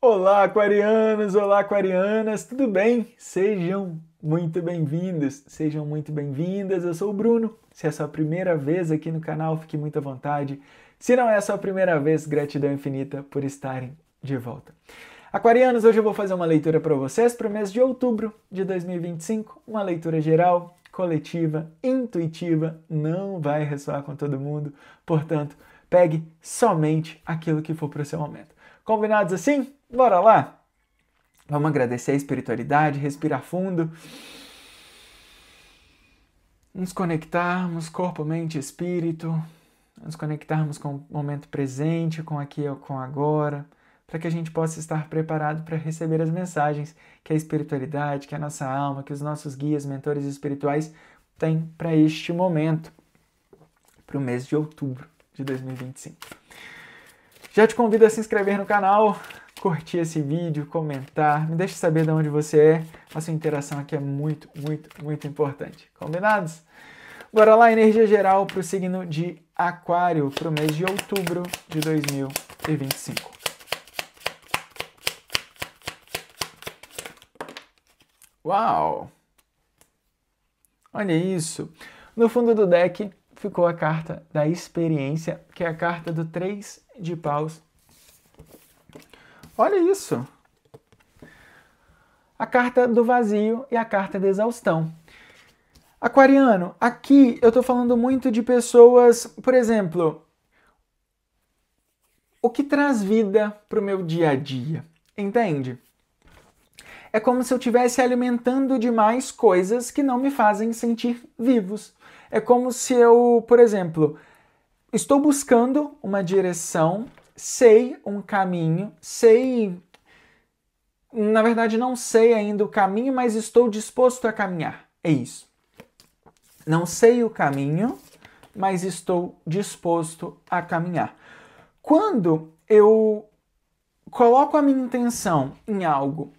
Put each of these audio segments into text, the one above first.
Olá, aquarianos! Olá, aquarianas! Tudo bem? Sejam muito bem-vindos, sejam muito bem-vindas. Eu sou o Bruno. Se é a sua primeira vez aqui no canal, fique muito à vontade. Se não é a sua primeira vez, gratidão infinita por estarem de volta. Aquarianos, hoje eu vou fazer uma leitura para vocês para o mês de outubro de 2025. Uma leitura geral, coletiva, intuitiva, não vai ressoar com todo mundo. Portanto, pegue somente aquilo que for para o seu momento. Combinados assim? Bora lá? Vamos agradecer a espiritualidade, respirar fundo. Nos conectarmos corpo, mente e espírito. Nos conectarmos com o momento presente, com aqui ou com agora, para que a gente possa estar preparado para receber as mensagens que a espiritualidade, que a nossa alma, que os nossos guias, mentores espirituais têm para este momento, para o mês de outubro de 2025. Já te convido a se inscrever no canal, curtir esse vídeo, comentar, me deixe saber de onde você é. A sua interação aqui é muito, muito, muito importante. Combinados? Bora lá, energia geral para o signo de Aquário para o mês de outubro de 2025. Uau! Olha isso! No fundo do deck ficou a carta da experiência, que é a carta do 3 de paus. Olha isso! A carta do vazio e a carta da exaustão. Aquariano, aqui eu estou falando muito de pessoas, por exemplo, o que traz vida para o meu dia a dia, entende? É como se eu estivesse alimentando demais coisas que não me fazem sentir vivos. É como se eu, por exemplo, estou buscando uma direção, sei um caminho, na verdade não sei ainda o caminho, mas estou disposto a caminhar. É isso. Não sei o caminho, mas estou disposto a caminhar. Quando eu coloco a minha intenção em algo,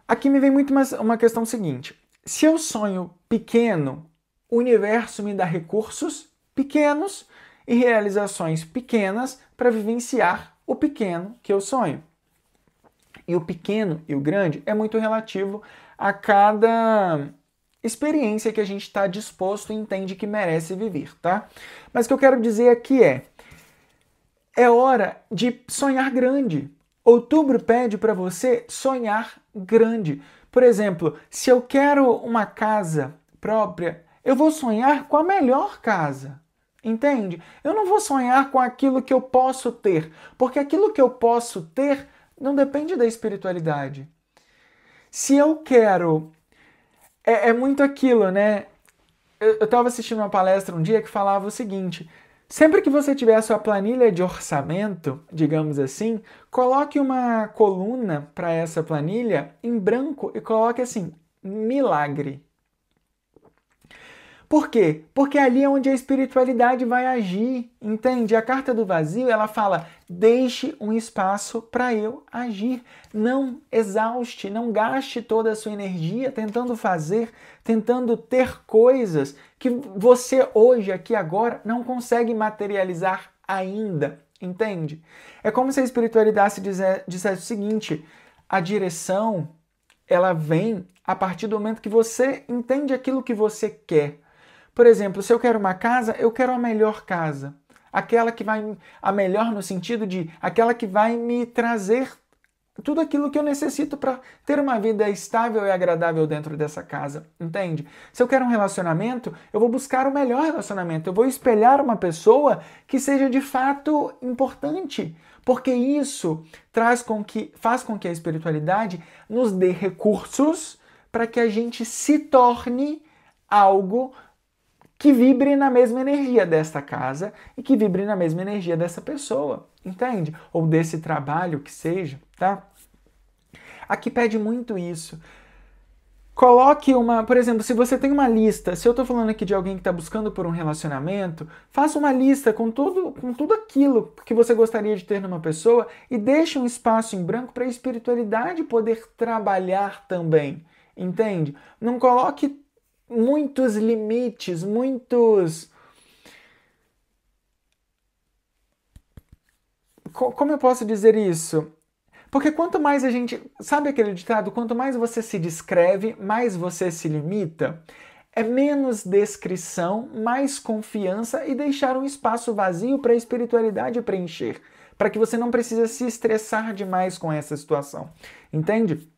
aqui me vem muito uma questão seguinte. Se eu sonho pequeno, o universo me dá recursos pequenos e realizações pequenas para vivenciar o pequeno que eu sonho. E o pequeno e o grande é muito relativo a cada experiência que a gente está disposto e entende que merece viver, tá? Mas o que eu quero dizer aqui é hora de sonhar grande. Outubro pede para você sonhar grande. Por exemplo, se eu quero uma casa própria, eu vou sonhar com a melhor casa. Entende? Eu não vou sonhar com aquilo que eu posso ter, porque aquilo que eu posso ter não depende da espiritualidade. Se eu quero... É muito aquilo, né? Eu estava assistindo uma palestra um dia que falava o seguinte: sempre que você tiver a sua planilha de orçamento, digamos assim, coloque uma coluna para essa planilha em branco e coloque assim, milagre. Por quê? Porque ali é onde a espiritualidade vai agir, entende? A carta do vazio, ela fala, deixe um espaço para eu agir. Não exauste, não gaste toda a sua energia tentando fazer, tentando ter coisas que você hoje, aqui agora, não consegue materializar ainda, entende? É como se a espiritualidade dissesse o seguinte, a direção, ela vem a partir do momento que você entende aquilo que você quer. Por exemplo, se eu quero uma casa, eu quero a melhor casa. Aquela que vai... A melhor no sentido de... Aquela que vai me trazer tudo aquilo que eu necessito para ter uma vida estável e agradável dentro dessa casa. Entende? Se eu quero um relacionamento, eu vou buscar o melhor relacionamento. Eu vou espelhar uma pessoa que seja de fato importante. Porque isso faz com que a espiritualidade nos dê recursos para que a gente se torne algo que vibre na mesma energia desta casa e que vibre na mesma energia dessa pessoa, entende? Ou desse trabalho que seja, tá? Aqui pede muito isso. Coloque por exemplo, se você tem uma lista, se eu estou falando aqui de alguém que está buscando por um relacionamento, faça uma lista com tudo aquilo que você gostaria de ter numa pessoa e deixe um espaço em branco para a espiritualidade poder trabalhar também, entende? Não coloque muitos limites, Como eu posso dizer isso? Porque quanto mais a gente... Sabe aquele ditado? Quanto mais você se descreve, mais você se limita. É menos descrição, mais confiança e deixar um espaço vazio para a espiritualidade preencher. Para que você não precise se estressar demais com essa situação. Entende?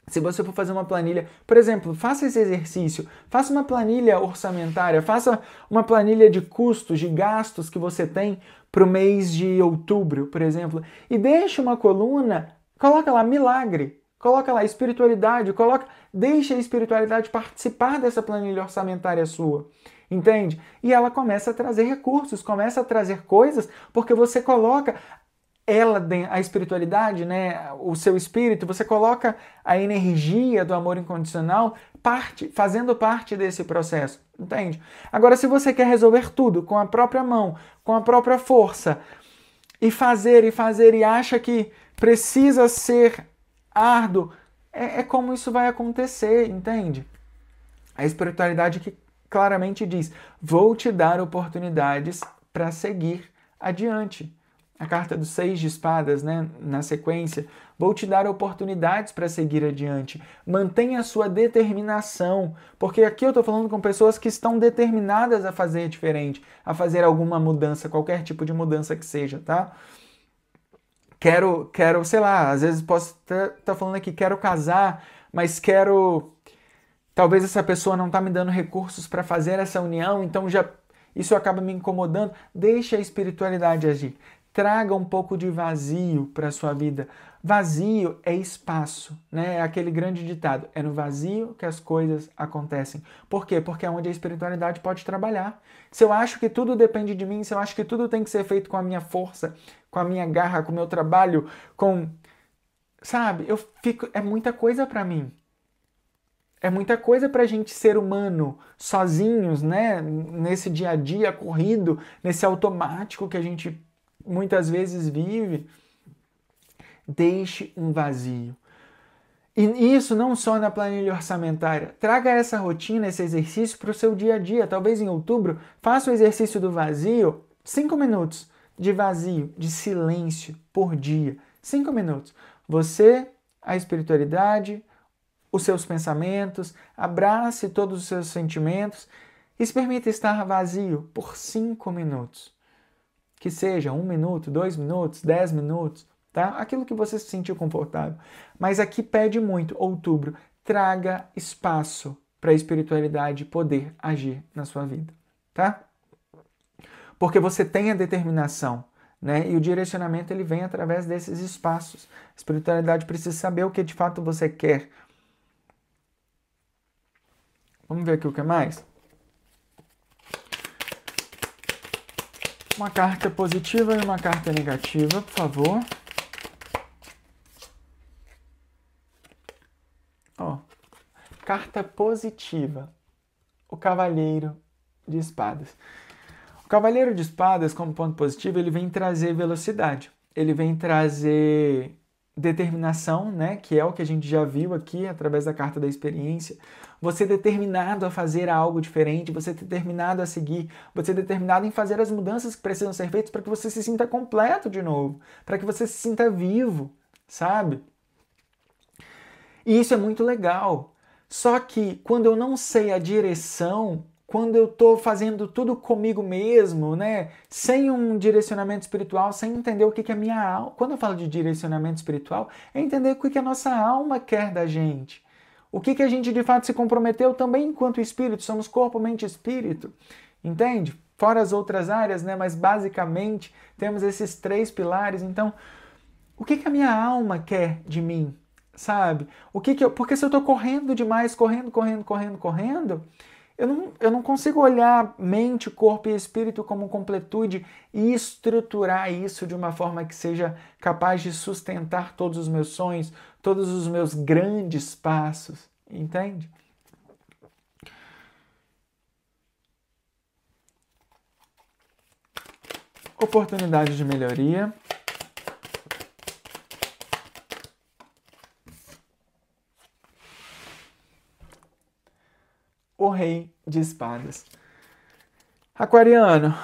Se você for fazer uma planilha, por exemplo, faça esse exercício, faça uma planilha orçamentária, faça uma planilha de custos, de gastos que você tem para o mês de outubro, por exemplo, e deixe uma coluna, coloca lá milagre, coloca lá espiritualidade, deixe a espiritualidade participar dessa planilha orçamentária sua. Entende? E ela começa a trazer recursos, começa a trazer coisas, porque você coloca a espiritualidade, né, o seu espírito, você coloca a energia do amor incondicional fazendo parte desse processo, entende? Agora, se você quer resolver tudo com a própria mão, com a própria força, e fazer e acha que precisa ser árduo, é como isso vai acontecer, entende? A espiritualidade que claramente diz: vou te dar oportunidades para seguir adiante. A carta dos 6 de espadas, né, na sequência, vou te dar oportunidades para seguir adiante. Mantenha a sua determinação, porque aqui eu estou falando com pessoas que estão determinadas a fazer diferente, a fazer alguma mudança, qualquer tipo de mudança que seja, tá? Quero, sei lá, às vezes posso estar falando aqui, quero casar, mas talvez essa pessoa não está me dando recursos para fazer essa união, então isso acaba me incomodando. Deixa a espiritualidade agir. Traga um pouco de vazio para a sua vida. Vazio é espaço, né? É aquele grande ditado. É no vazio que as coisas acontecem. Por quê? Porque é onde a espiritualidade pode trabalhar. Se eu acho que tudo depende de mim, se eu acho que tudo tem que ser feito com a minha força, com a minha garra, com o meu trabalho, sabe? É muita coisa para mim. É muita coisa para a gente ser humano, sozinhos, né? Nesse dia a dia corrido, nesse automático que a gente muitas vezes vive. Deixe um vazio. E isso não só na planilha orçamentária. Traga essa rotina, esse exercício para o seu dia a dia. Talvez em outubro, faça o exercício do vazio, 5 minutos de vazio, de silêncio por dia. 5 minutos. Você, a espiritualidade, os seus pensamentos, abrace todos os seus sentimentos e se permita estar vazio por 5 minutos. Que seja 1 minuto, 2 minutos, 10 minutos, tá? Aquilo que você se sentir confortável. Mas aqui pede muito, outubro, traga espaço para a espiritualidade poder agir na sua vida, tá? Porque você tem a determinação, né? E o direcionamento ele vem através desses espaços. A espiritualidade precisa saber o que de fato você quer. Vamos ver aqui o que mais? Uma carta positiva e uma carta negativa, por favor. Ó, carta positiva. O Cavaleiro de Espadas. O Cavaleiro de Espadas, como ponto positivo, ele vem trazer velocidade. Ele vem trazer determinação, né? Que é o que a gente já viu aqui através da carta da experiência. Você determinado a fazer algo diferente, você determinado a seguir, você determinado em fazer as mudanças que precisam ser feitas para que você se sinta completo de novo, para que você se sinta vivo, sabe? E isso é muito legal. Só que quando eu não sei a direção, quando eu estou fazendo tudo comigo mesmo, né? Sem um direcionamento espiritual, sem entender o que a minha alma... Quando eu falo de direcionamento espiritual, é entender o que a nossa alma quer da gente. O que a gente de fato se comprometeu também enquanto espírito, somos corpo, mente e espírito, entende? Fora as outras áreas, né? Mas basicamente temos esses 3 pilares. Então, o que a minha alma quer de mim, sabe? Porque se eu estou correndo demais, correndo, eu não consigo olhar mente, corpo e espírito como completude e estruturar isso de uma forma que seja capaz de sustentar todos os meus sonhos, todos os meus grandes passos, entende? Oportunidade de melhoria. O Rei de Espadas. Aquariano,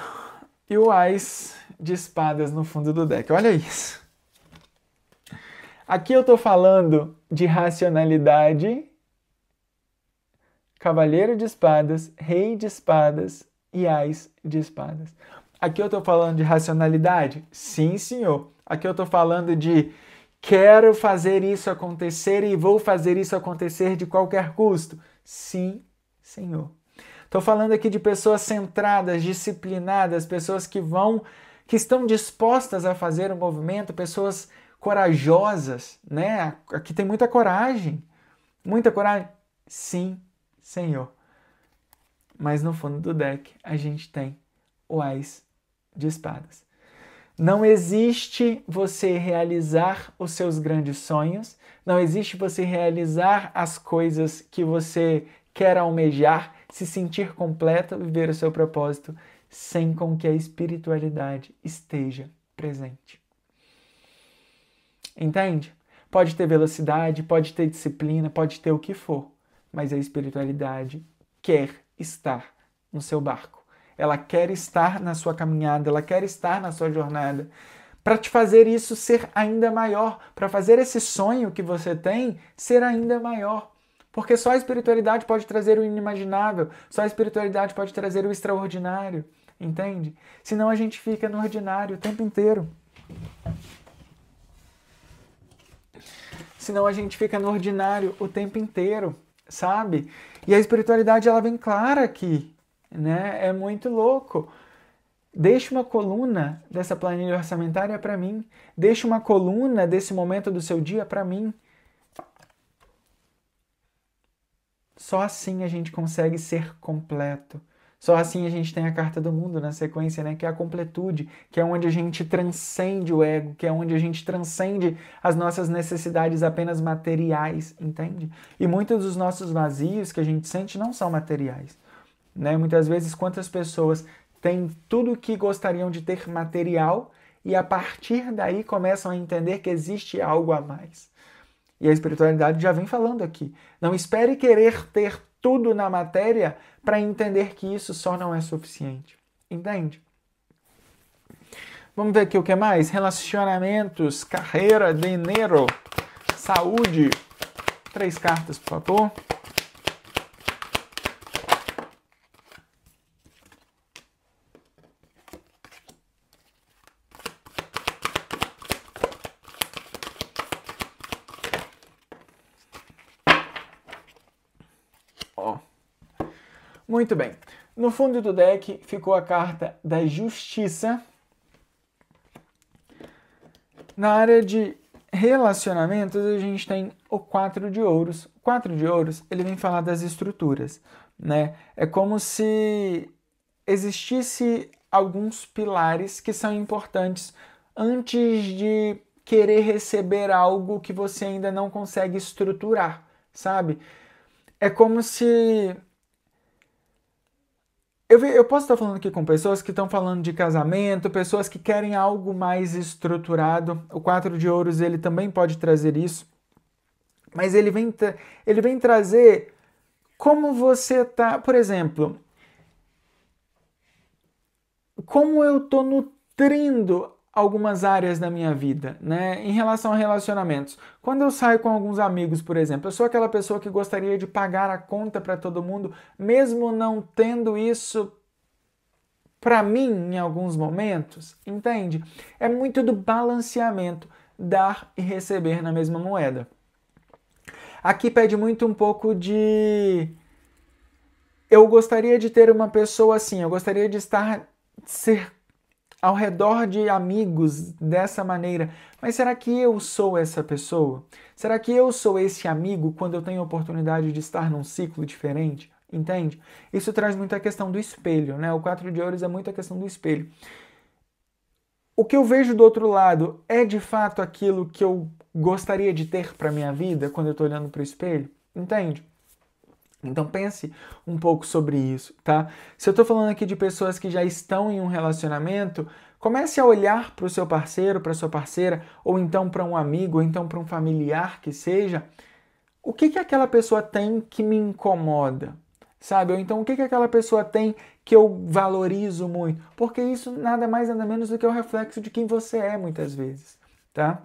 e o Ás de Espadas no fundo do deck. Olha isso. Aqui eu estou falando de racionalidade, cavaleiro de espadas, rei de espadas e ás de espadas. Aqui eu estou falando de racionalidade? Sim, senhor. Aqui eu estou falando de quero fazer isso acontecer e vou fazer isso acontecer de qualquer custo? Sim, senhor. Estou falando aqui de pessoas centradas, disciplinadas, pessoas que estão dispostas a fazer um movimento, pessoas corajosas, né? Aqui tem muita coragem. Muita coragem? Sim, senhor. Mas no fundo do deck a gente tem o ás de espadas. Não existe você realizar os seus grandes sonhos, não existe você realizar as coisas que você quer almejar, se sentir completo, viver o seu propósito, sem com que a espiritualidade esteja presente. Entende? Pode ter velocidade, pode ter disciplina, pode ter o que for, mas a espiritualidade quer estar no seu barco. Ela quer estar na sua caminhada, ela quer estar na sua jornada, para te fazer isso ser ainda maior, para fazer esse sonho que você tem ser ainda maior. Porque só a espiritualidade pode trazer o inimaginável, só a espiritualidade pode trazer o extraordinário, entende? Senão a gente fica no ordinário o tempo inteiro. Senão a gente fica no ordinário o tempo inteiro, sabe? E a espiritualidade, ela vem clara aqui, né? É muito louco. Deixe uma coluna dessa planilha orçamentária para mim. Deixe uma coluna desse momento do seu dia para mim. Só assim a gente consegue ser completo. Só assim a gente tem a carta do mundo na sequência, né? Que é a completude, que é onde a gente transcende o ego, que é onde a gente transcende as nossas necessidades apenas materiais, entende? E muitos dos nossos vazios que a gente sente não são materiais, né? Muitas vezes, quantas pessoas têm tudo o que gostariam de ter material e a partir daí começam a entender que existe algo a mais. E a espiritualidade já vem falando aqui. Não espere querer ter tudo na matéria para entender que isso só não é suficiente. Entende? Vamos ver aqui o que mais? Relacionamentos, carreira, dinheiro, saúde. 3 cartas, por favor. Muito bem. No fundo do deck ficou a carta da Justiça. Na área de relacionamentos, a gente tem o 4 de ouros. O 4 de ouros, ele vem falar das estruturas, né? É como se existisse alguns pilares que são importantes antes de querer receber algo que você ainda não consegue estruturar, sabe? É como se... Eu posso estar falando aqui com pessoas que estão falando de casamento, pessoas que querem algo mais estruturado. O 4 de ouros, ele também pode trazer isso. Mas ele vem trazer como você está... Por exemplo, como eu estou nutrindo algumas áreas da minha vida, né? Em relação a relacionamentos. Quando eu saio com alguns amigos, por exemplo, eu sou aquela pessoa que gostaria de pagar a conta para todo mundo, mesmo não tendo isso para mim em alguns momentos, entende? É muito do balanceamento, dar e receber na mesma moeda. Aqui pede muito um pouco de... Eu gostaria de ter uma pessoa assim, eu gostaria de ser ao redor de amigos dessa maneira. Mas será que eu sou essa pessoa? Será que eu sou esse amigo quando eu tenho a oportunidade de estar num ciclo diferente? Entende? Isso traz muito a questão do espelho, né? O 4 de ouros é muito a questão do espelho. O que eu vejo do outro lado é de fato aquilo que eu gostaria de ter para minha vida quando eu estou olhando para o espelho? Entende? Então pense um pouco sobre isso, tá? Se eu estou falando aqui de pessoas que já estão em um relacionamento, comece a olhar para o seu parceiro, para a sua parceira, ou então para um amigo, ou então para um familiar que seja. O que aquela pessoa tem que me incomoda? Sabe? Ou então o que aquela pessoa tem que eu valorizo muito? Porque isso nada mais nada menos do que o reflexo de quem você é muitas vezes, tá?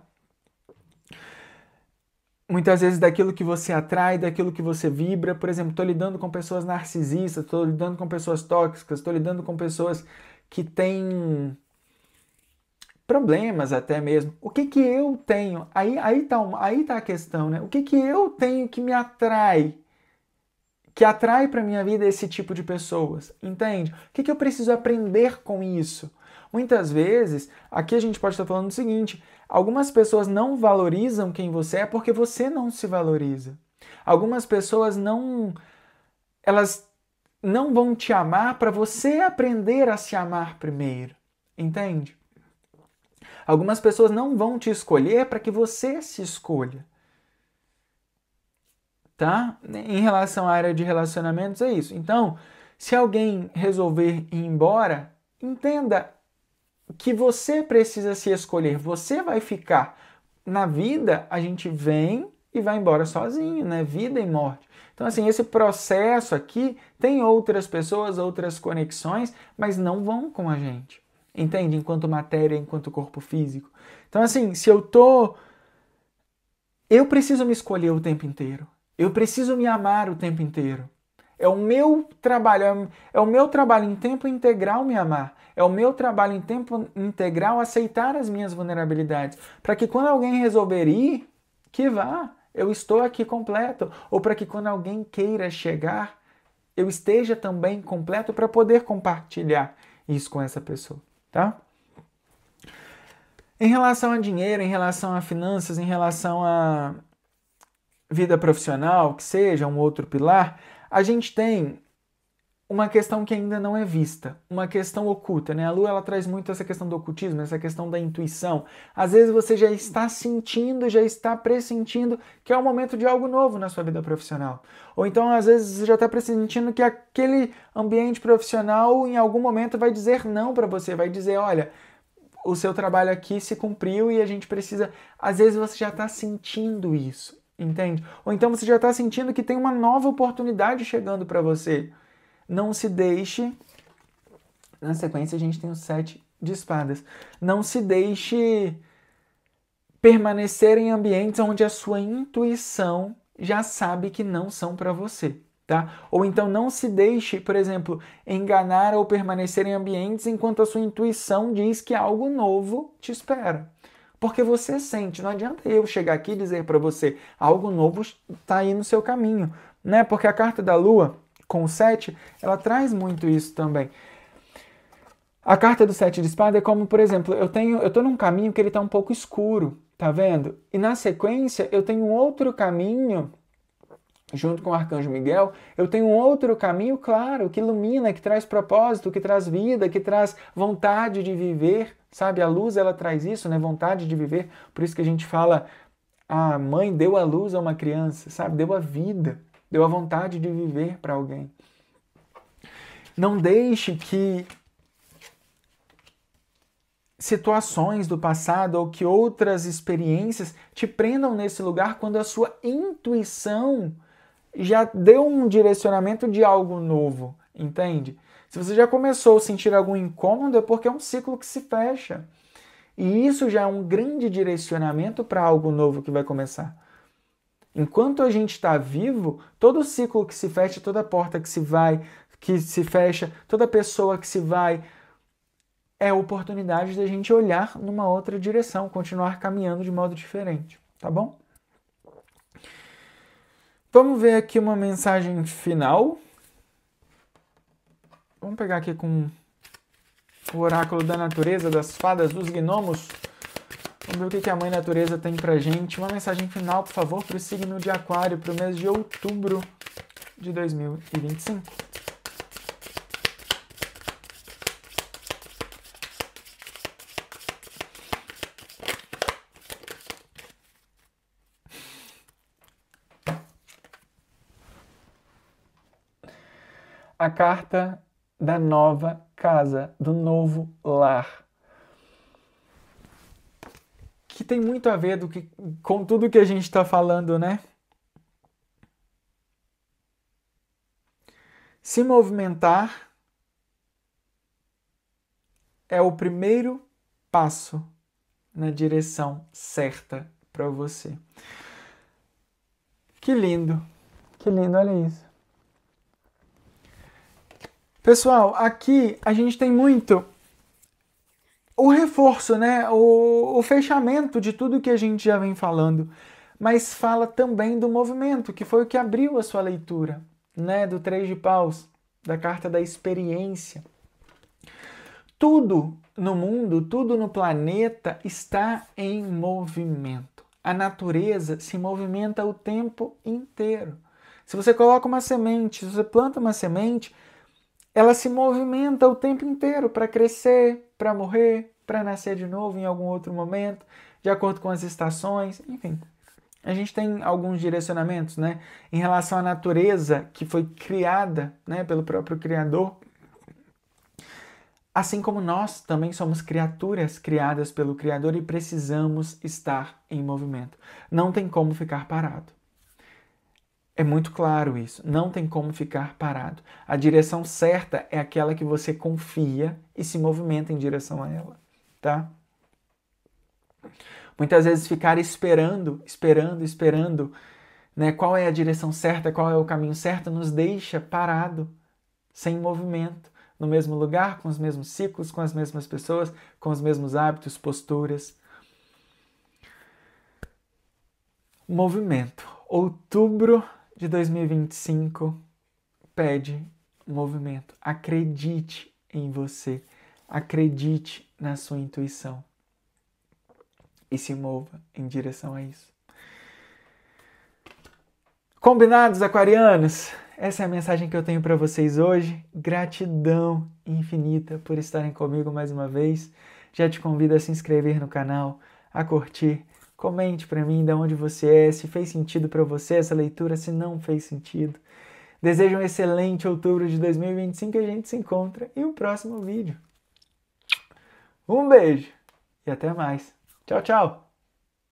muitas vezes daquilo que você atrai, daquilo que você vibra. Por exemplo, estou lidando com pessoas narcisistas, estou lidando com pessoas tóxicas, estou lidando com pessoas que têm problemas até mesmo. O que que eu tenho? Aí tá a questão, né? O que que eu tenho que me atrai? Que atrai para minha vida esse tipo de pessoas, entende? O que que eu preciso aprender com isso? Muitas vezes, aqui a gente pode estar falando o seguinte: algumas pessoas não valorizam quem você é porque você não se valoriza. Algumas pessoas elas não vão te amar para você aprender a se amar primeiro, entende? Algumas pessoas não vão te escolher para que você se escolha. Tá? Em relação à área de relacionamentos, é isso. Então, se alguém resolver ir embora, entenda que você precisa se escolher. Você vai ficar. Na vida, a gente vem e vai embora sozinho, né? Vida e morte. Então, assim, esse processo aqui tem outras pessoas, outras conexões, mas não vão com a gente. Entende? Enquanto matéria, enquanto corpo físico. Então, assim, eu preciso me escolher o tempo inteiro. Eu preciso me amar o tempo inteiro. É o meu trabalho, é o meu trabalho em tempo integral me amar. É o meu trabalho em tempo integral aceitar as minhas vulnerabilidades. Para que quando alguém resolver ir, que vá. Eu estou aqui completo. Ou para que quando alguém queira chegar, eu esteja também completo para poder compartilhar isso com essa pessoa, tá? Em relação a dinheiro, em relação a finanças, em relação a vida profissional, que seja um outro pilar, a gente tem uma questão que ainda não é vista, uma questão oculta, né? A Lua ela traz muito essa questão do ocultismo, essa questão da intuição. Às vezes você já está sentindo, já está pressentindo que é o momento de algo novo na sua vida profissional. Ou então, às vezes, você já está pressentindo que aquele ambiente profissional em algum momento vai dizer não para você, vai dizer, olha, o seu trabalho aqui se cumpriu e a gente precisa. Às vezes você já está sentindo isso, entende? Ou então você já está sentindo que tem uma nova oportunidade chegando para você. Não se deixe. Na sequência a gente tem o 7 de espadas. Não se deixe permanecer em ambientes onde a sua intuição já sabe que não são para você. Tá? Ou então não se deixe, por exemplo, enganar ou permanecer em ambientes enquanto a sua intuição diz que algo novo te espera. Porque você sente, não adianta eu chegar aqui e dizer para você algo novo está aí no seu caminho, né? Porque a carta da Lua, com o 7, ela traz muito isso também. A carta do 7 de espada é como, por exemplo, eu tô num caminho que ele tá um pouco escuro, tá vendo? E na sequência eu tenho um outro caminho junto com o Arcanjo Miguel, eu tenho um outro caminho claro, que ilumina, que traz propósito, que traz vida, que traz vontade de viver, sabe? A luz, ela traz isso, né? Vontade de viver. Por isso que a gente fala, a mãe deu a luz a uma criança, sabe? Deu a vida, deu a vontade de viver para alguém. Não deixe que situações do passado ou que outras experiências te prendam nesse lugar quando a sua intuição já deu um direcionamento de algo novo, entende? Se você já começou a sentir algum incômodo, é porque é um ciclo que se fecha. E isso já é um grande direcionamento para algo novo que vai começar. Enquanto a gente está vivo, todo ciclo que se fecha, toda porta que se fecha, toda pessoa que se vai, é a oportunidade da gente olhar numa outra direção, continuar caminhando de modo diferente, tá bom? Vamos ver aqui uma mensagem final. Vamos pegar aqui com o oráculo da natureza, das fadas, dos gnomos. Vamos ver o que a Mãe Natureza tem pra gente. Uma mensagem final, por favor, para o signo de Aquário, para o mês de outubro de 2025. A carta da nova casa, do novo lar. Que tem muito a ver com tudo que a gente está falando, né? Se movimentar é o primeiro passo na direção certa para você. Que lindo, olha isso. Pessoal, aqui a gente tem muito o reforço, né? O fechamento de tudo que a gente já vem falando, mas fala também do movimento, que foi o que abriu a sua leitura, né? Do 3 de paus, da carta da experiência. Tudo no mundo, tudo no planeta está em movimento. A natureza se movimenta o tempo inteiro. Se você coloca uma semente, se você planta uma semente, ela se movimenta o tempo inteiro para crescer, para morrer, para nascer de novo em algum outro momento, de acordo com as estações, enfim. A gente tem alguns direcionamentos, né, em relação à natureza que foi criada, né, pelo próprio Criador. Assim como nós também somos criaturas criadas pelo Criador e precisamos estar em movimento. Não tem como ficar parado. É muito claro isso. Não tem como ficar parado. A direção certa é aquela que você confia e se movimenta em direção a ela, tá? Muitas vezes ficar esperando, né? Qual é a direção certa, qual é o caminho certo, nos deixa parado, sem movimento, no mesmo lugar, com os mesmos ciclos, com as mesmas pessoas, com os mesmos hábitos, posturas. Movimento. Outubro de 2025 pede movimento. Acredite em você. Acredite na sua intuição. E se mova em direção a isso. Combinados, aquarianos? Essa é a mensagem que eu tenho para vocês hoje. Gratidão infinita por estarem comigo mais uma vez. Já te convido a se inscrever no canal, a curtir. Comente para mim de onde você é, se fez sentido para você essa leitura, se não fez sentido. Desejo um excelente outubro de 2025 e a gente se encontra em um próximo vídeo. Um beijo e até mais. Tchau, tchau!